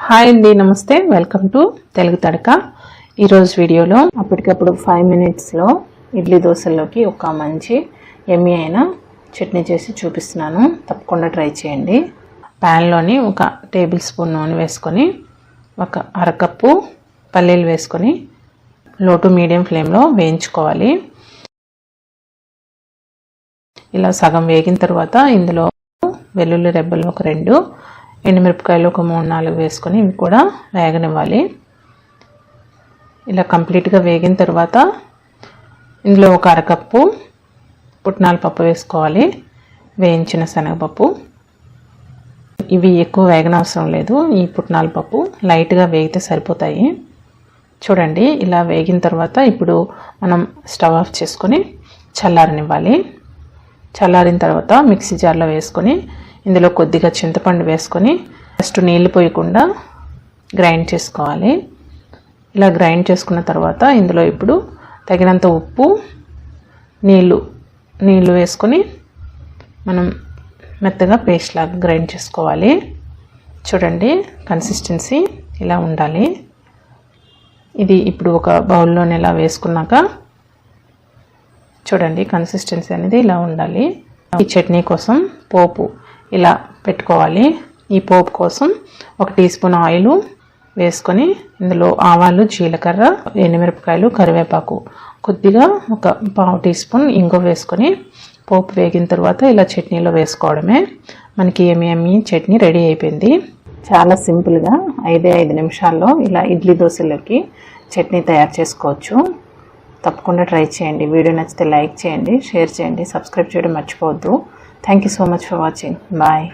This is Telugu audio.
హాయ్ అండి, నమస్తే. Welcome to Telugu Thadaka. ఈరోజు వీడియోలో అప్పటికప్పుడు 5 మినిట్స్లో ఇడ్లీ దోశల్లోకి ఒక మంచి యమ్మీ అయిన చట్నీ చేసి చూపిస్తున్నాను. తప్పకుండా ట్రై చేయండి. ప్యాన్లోని ఒక టేబుల్ స్పూన్ నూనె వేసుకొని ఒక అరకప్పు పల్లీలు వేసుకొని లో టు మీడియం ఫ్లేమ్లో వేయించుకోవాలి. ఇలా సగం వేగిన తర్వాత ఇందులో వెల్లుల్లి రెబ్బలు ఒక 2, ఎండుమిరపకాయలు ఒక 3-4 వేసుకొని ఇవి కూడా వేగనివ్వాలి. ఇలా కంప్లీట్గా వేగిన తర్వాత ఇందులో ఒక అరకప్పు పుట్నాల పప్పు వేసుకోవాలి, వేయించిన శనగపప్పు. ఇవి ఎక్కువ వేగనవసరం లేదు, ఈ పుట్నాల పప్పు లైట్గా వేగితే సరిపోతాయి. చూడండి, ఇలా వేగిన తర్వాత ఇప్పుడు మనం స్టవ్ ఆఫ్ చేసుకొని చల్లారనివ్వాలి. చల్లారిన తర్వాత మిక్సీ జార్లో వేసుకొని ఇందులో కొద్దిగా చింతపండు వేసుకొని ఫస్ట్ నీళ్ళు పోయకుండా గ్రైండ్ చేసుకోవాలి. ఇలా గ్రైండ్ చేసుకున్న తర్వాత ఇందులో ఇప్పుడు తగినంత ఉప్పు, నీళ్ళు వేసుకొని మనం మెత్తగా పేస్ట్ లాగా గ్రైండ్ చేసుకోవాలి. చూడండి, కన్సిస్టెన్సీ ఇలా ఉండాలి. ఇది ఇప్పుడు ఒక బౌల్లోనే ఇలా వేసుకున్నాక చూడండి, కన్సిస్టెన్సీ అనేది ఇలా ఉండాలి. ఈ చట్నీ కోసం పోపు ఇలా పెట్టుకోవాలి. ఈ పోపు కోసం 1 టీ స్పూన్ ఆయిల్ వేసుకొని ఇందులో ఆవాలు, జీలకర్ర, ఎండుమిరపకాయలు, కరివేపాకు, కొద్దిగా ఒక 1/2 టీ స్పూన్ ఇంగువ వేసుకొని పోపు వేగిన తర్వాత ఇలా చట్నీలో వేసుకోవడమే. మనకి యమ్మీ చట్నీ రెడీ అయిపోయింది. చాలా సింపుల్గా 5 నిమిషాల్లో ఇలా ఇడ్లీ దోశలోకి చట్నీ తయారు చేసుకోవచ్చు. తప్పకుండా ట్రై చేయండి. వీడియో నచ్చితే లైక్ చేయండి, షేర్ చేయండి, సబ్స్క్రైబ్ చేయడం మర్చిపోవద్దు. Thank you so much for watching. Bye.